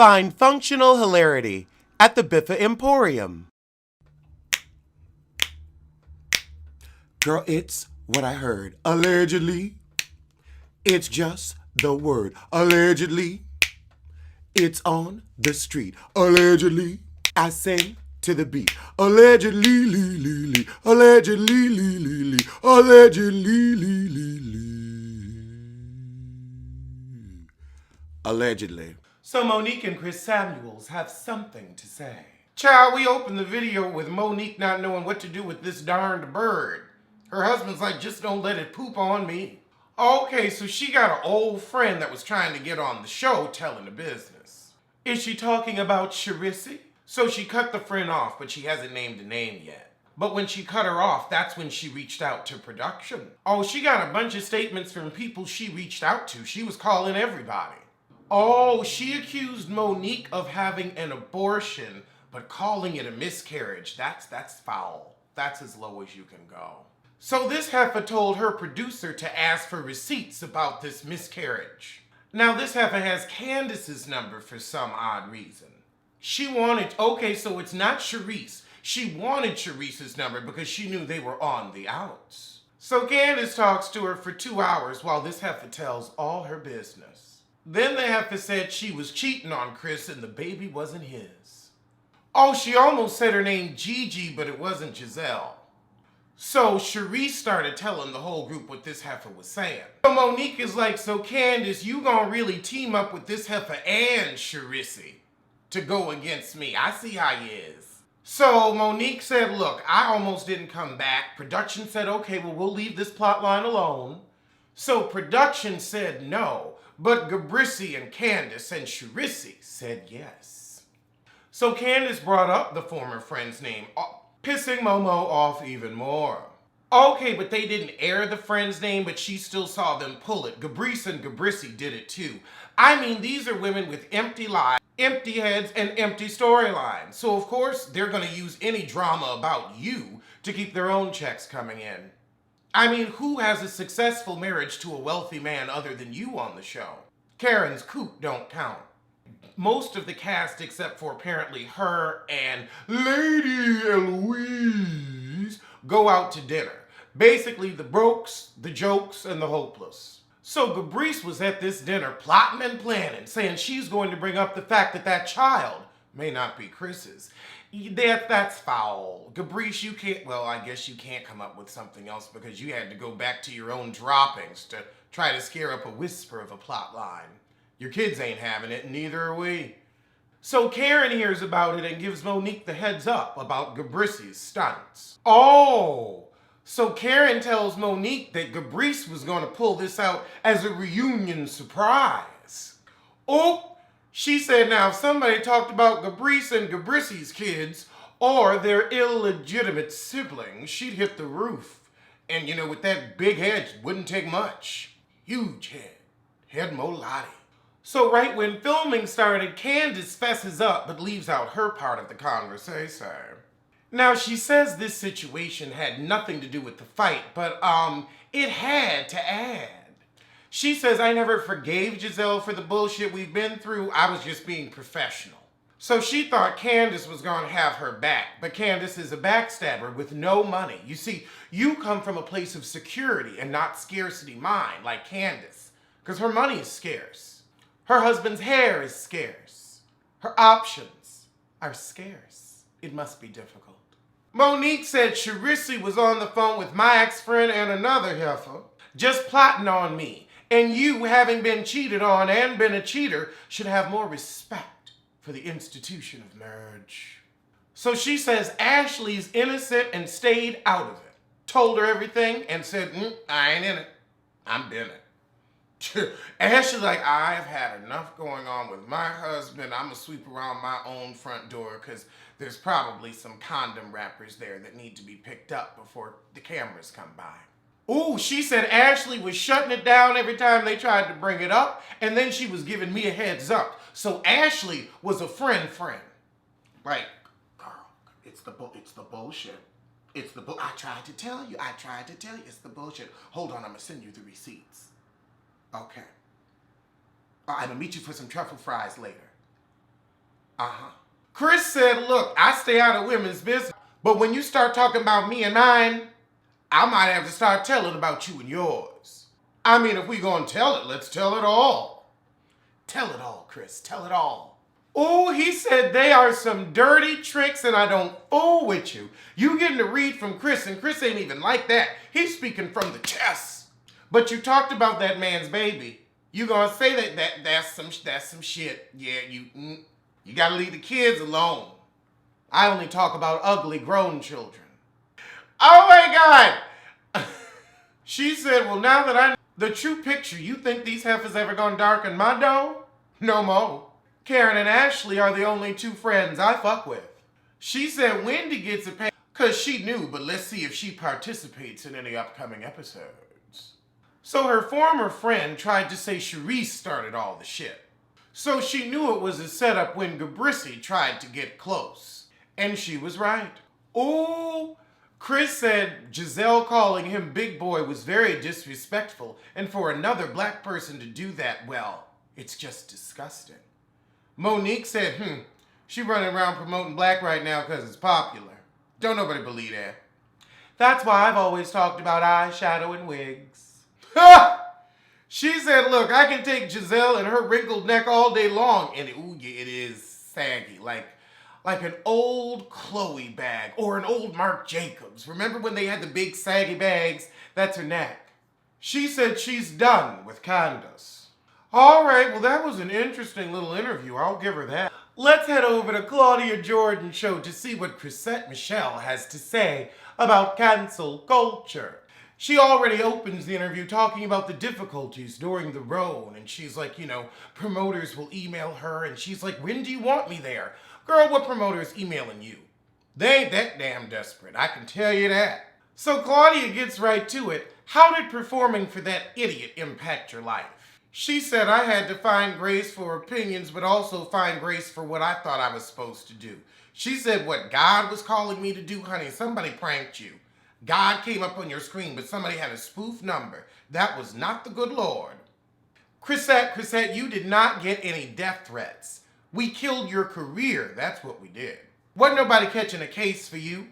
Find functional hilarity at the Biffa Emporium. Girl, it's what I heard. Allegedly, it's just the word. Allegedly, it's on the street. Allegedly, I sing to the beat. Allegedly, lee, lee, lee. Allegedly, lee, lee, lee. Allegedly, lee, lee, lee. Allegedly. So Monique and Chris Samuels have something to say. Child, we opened the video with Monique not knowing what to do with this darned bird. Her husband's like, just don't let it poop on me. Okay, so she got an old friend that was trying to get on the show telling the business. Is she talking about Charisse? So she cut the friend off, but she hasn't named a name yet. But when she cut her off, that's when she reached out to production. Oh, she got a bunch of statements from people she reached out to. She was calling everybody. Oh, she accused Monique of having an abortion, but calling it a miscarriage. That's foul. That's as low as you can go. So this heifer told her producer to ask for receipts about this miscarriage. Now this heifer has Candace's number for some odd reason. She wanted, okay, so it's not Charisse. She wanted Charisse's number because she knew they were on the outs. So Candace talks to her for 2 hours while this heifer tells all her business. Then the heifer said she was cheating on Chris and the baby wasn't his. Oh, she almost said her name Gigi, but it wasn't Gizelle. So Charisse started telling the whole group what this heifer was saying. So Monique is like, so Candace, you gonna really team up with this heifer and Charisse to go against me? I see how you is. So Monique said, look, I almost didn't come back. Production said, okay, well, we'll leave this plot line alone. So production said no, but Gabrissi and Candace and Charisse said yes. So Candace brought up the former friend's name, pissing Momo off even more. Okay, but they didn't air the friend's name, but she still saw them pull it. Gabris and Gabrissi did it too. I mean, these are women with empty lives, empty heads, and empty storylines. So of course, they're gonna use any drama about you to keep their own checks coming in. I mean, who has a successful marriage to a wealthy man other than you on the show? Karen's coop don't count. Most of the cast, except for apparently her and Lady Eloise, go out to dinner. Basically, the brokes, the jokes, and the hopeless. So Gabrice was at this dinner plotting and planning, saying she's going to bring up the fact that that child may not be Chris's. That's foul. Gabrice, you can't, well, I guess you can't come up with something else because you had to go back to your own droppings to try to scare up a whisper of a plot line. Your kids ain't having it, and neither are we. So Karen hears about it and gives Monique the heads up about Gabrissi's stunts. Oh, so Karen tells Monique that Gabrice was going to pull this out as a reunion surprise. Oh, she said now if somebody talked about Gabrice and Gabrissi's kids or their illegitimate siblings, she'd hit the roof. And you know, with that big head, it wouldn't take much. Huge head. Head Molati. So right when filming started, Candace fesses up but leaves out her part of the conversation. Now she says this situation had nothing to do with the fight, but it had to add. She says, I never forgave Gizelle for the bullshit we've been through. I was just being professional. So she thought Candace was going to have her back, but Candace is a backstabber with no money. You see, you come from a place of security and not scarcity mind like Candace, because her money is scarce. Her husband's hair is scarce. Her options are scarce. It must be difficult. Monique said Charisse was on the phone with my ex-friend and another heifer, just plotting on me. And you, having been cheated on and been a cheater, should have more respect for the institution of marriage. So she says Ashley's innocent and stayed out of it. Told her everything and said, I ain't in it. I'm been it. Ashley's like, I've had enough going on with my husband. I'm going to sweep around my own front door because there's probably some condom wrappers there that need to be picked up before the cameras come by. Ooh, she said Ashley was shutting it down every time they tried to bring it up, and then she was giving me a heads up. So Ashley was a friend. Like, girl, it's the bullshit. I tried to tell you. It's the bullshit. Hold on, I'm going to send you the receipts. Okay. I'm going to meet you for some truffle fries later. Uh-huh. Chris said, look, I stay out of women's business, but when you start talking about me and mine, I might have to start telling about you and yours. I mean, if we gonna tell it, let's tell it all. Tell it all, Chris, tell it all. Oh, he said they are some dirty tricks and I don't fool with you. You getting to read from Chris, and Chris ain't even like that. He's speaking from the chest. But you talked about that man's baby. You gonna say that's some shit. Yeah, you gotta leave the kids alone. I only talk about ugly grown children. Oh my God! She said, well, now that I know the true picture, you think these heifers ever gonna darken my dough? No more. Karen and Ashley are the only two friends I fuck with. She said Wendy gets a pay because she knew, but let's see if she participates in any upcoming episodes. So her former friend tried to say Charisse started all the shit. So she knew it was a setup when Gabrissi tried to get close. And she was right. Oh, Chris said Gizelle calling him big boy was very disrespectful, and for another black person to do that, well, it's just disgusting. Monique said, she running around promoting black right now because it's popular. Don't nobody believe that. That's why I've always talked about eyeshadow and wigs. Ha! She said, look, I can take Gizelle and her wrinkled neck all day long, and it is saggy, like an old Chloe bag or an old Marc Jacobs. Remember when they had the big saggy bags? That's her neck. She said she's done with Candace. All right, well, that was an interesting little interview. I'll give her that. Let's head over to Claudia Jordan's show to see what Chrissette Michelle has to say about cancel culture. She already opens the interview talking about the difficulties during the road, and she's like, promoters will email her, and she's like, when do you want me there? Girl, what promoter's emailing you? They ain't that damn desperate, I can tell you that. So Claudia gets right to it. How did performing for that idiot impact your life? She said, I had to find grace for opinions, but also find grace for what I thought I was supposed to do. She said, what God was calling me to do, honey, somebody pranked you. God came up on your screen, but somebody had a spoof number. That was not the good Lord. Chrissette, you did not get any death threats. We killed your career. That's what we did. Wasn't nobody catching a case for you.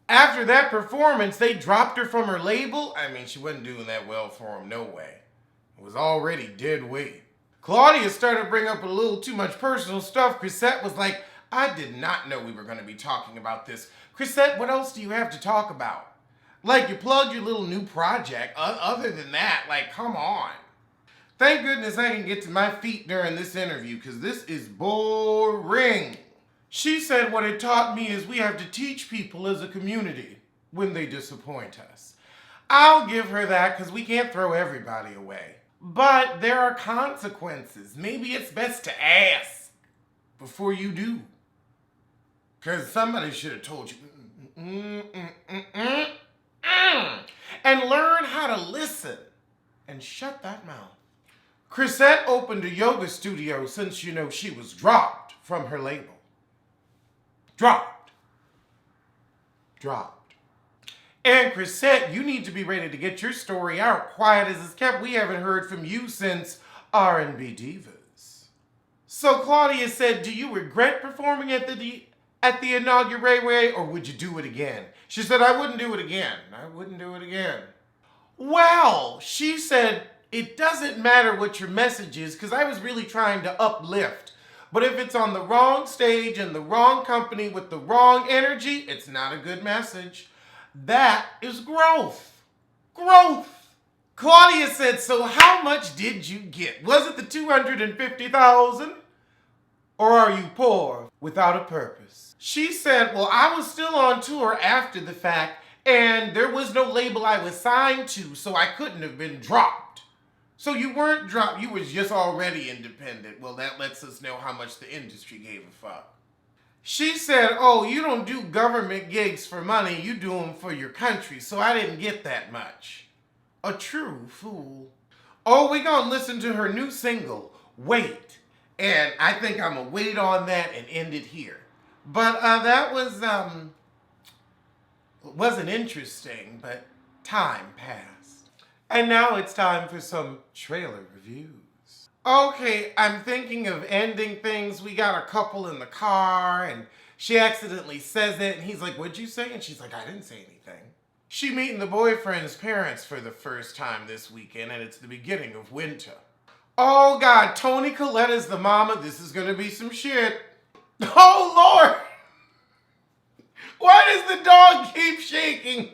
After that performance, they dropped her from her label. I mean, she wasn't doing that well for them, no way. It was already dead weight. Claudia started to bring up a little too much personal stuff. Chrissette was like, I did not know we were going to be talking about this. Chrissette, what else do you have to talk about? Like, you plugged your little new project. Other than that, like, come on. Thank goodness I can get to my feet during this interview, because this is boring. She said what it taught me is we have to teach people as a community when they disappoint us. I'll give her that, because we can't throw everybody away. But there are consequences. Maybe it's best to ask before you do. Because somebody should have told you. And learn how to listen and shut that mouth. Chrissette opened a yoga studio since, she was dropped from her label. Dropped. And Chrissette, you need to be ready to get your story out. Quiet as it's kept, we haven't heard from you since R&B Divas. So Claudia said, do you regret performing at the inauguration, or would you do it again? She said, I wouldn't do it again. Well, she said, it doesn't matter what your message is, because I was really trying to uplift. But if it's on the wrong stage and the wrong company with the wrong energy, it's not a good message. That is growth. Claudia said, so how much did you get? Was it the $250,000? Or are you poor without a purpose? She said, well, I was still on tour after the fact, and there was no label I was signed to, so I couldn't have been dropped. So you weren't dropped, you was just already independent. Well, that lets us know how much the industry gave a fuck. She said, oh, you don't do government gigs for money, you do them for your country, so I didn't get that much. A true fool. Oh, we gonna listen to her new single, Wait. And I think I'm gonna wait on that and end it here. But that was, wasn't interesting, but time passed. And now it's time for some trailer reviews. Okay, I'm thinking of ending things. We got a couple in the car, and she accidentally says it, and he's like, "What'd you say?" And she's like, "I didn't say anything." She meeting the boyfriend's parents for the first time this weekend, and it's the beginning of winter. Oh God, Toni Collette is the mama. This is gonna be some shit. Oh Lord! Why does the dog keep shaking?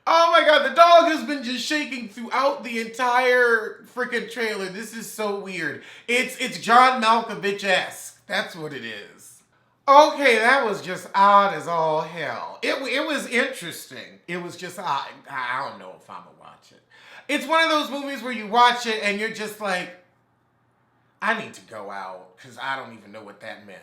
Oh my God, the dog has been just shaking throughout the entire freaking trailer. This is so weird. It's John Malkovich-esque. That's what it is. Okay, that was just odd as all hell. It was interesting. It was just odd. I don't know if I'm gonna watch it. It's one of those movies where you watch it and you're just like, I need to go out because I don't even know what that meant.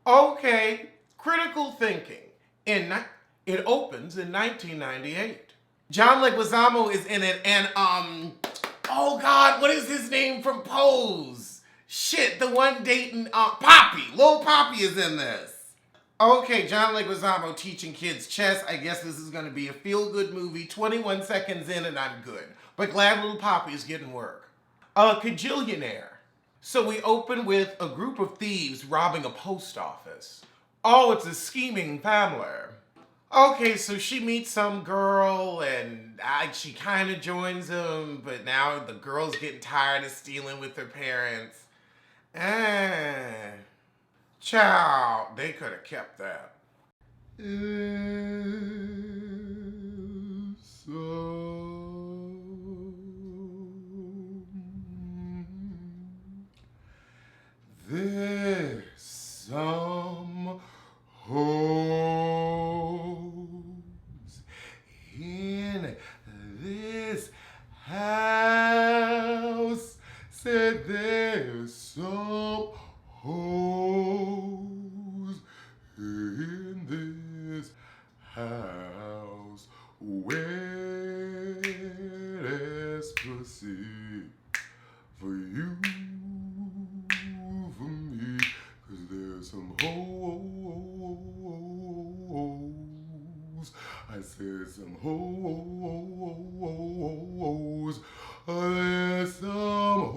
Okay, critical thinking. It opens in 1998. John Leguizamo is in it, and oh God, what is his name from Pose? Shit, the one dating Poppy. Lil Poppy is in this. Okay, John Leguizamo teaching kids chess. I guess this is gonna be a feel-good movie. 21 seconds in and I'm good. But glad Lil Poppy is getting work. Cajillionaire. So we open with a group of thieves robbing a post office. Oh, it's a scheming family. Okay, so she meets some girl and she kind of joins them, but now the girl's getting tired of stealing with her parents. Child, they could have kept that. There's some hoes in this house. Said there's some hoes in this house. Where's pussy for you? Some hoes. I said some hoes. There's some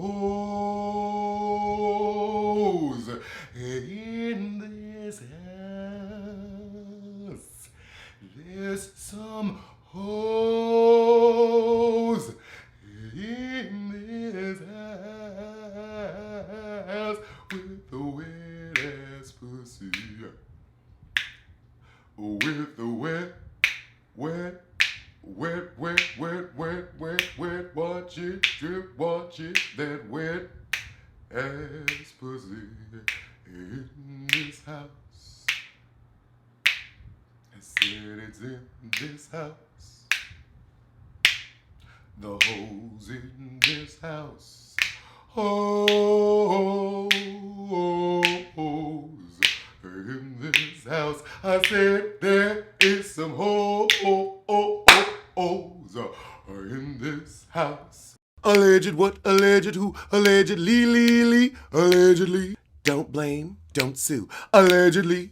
hoes in this house. There's some hoes in this house with the wet-ass pussy. With the wet, watch it, drip, watch it, that wet-ass pussy in this house. I said it's in this house. The hoes in this house. Hoes in this house. I said there is some hoes in this house. Alleged what? Alleged who? Allegedly. Don't blame, don't sue. Allegedly.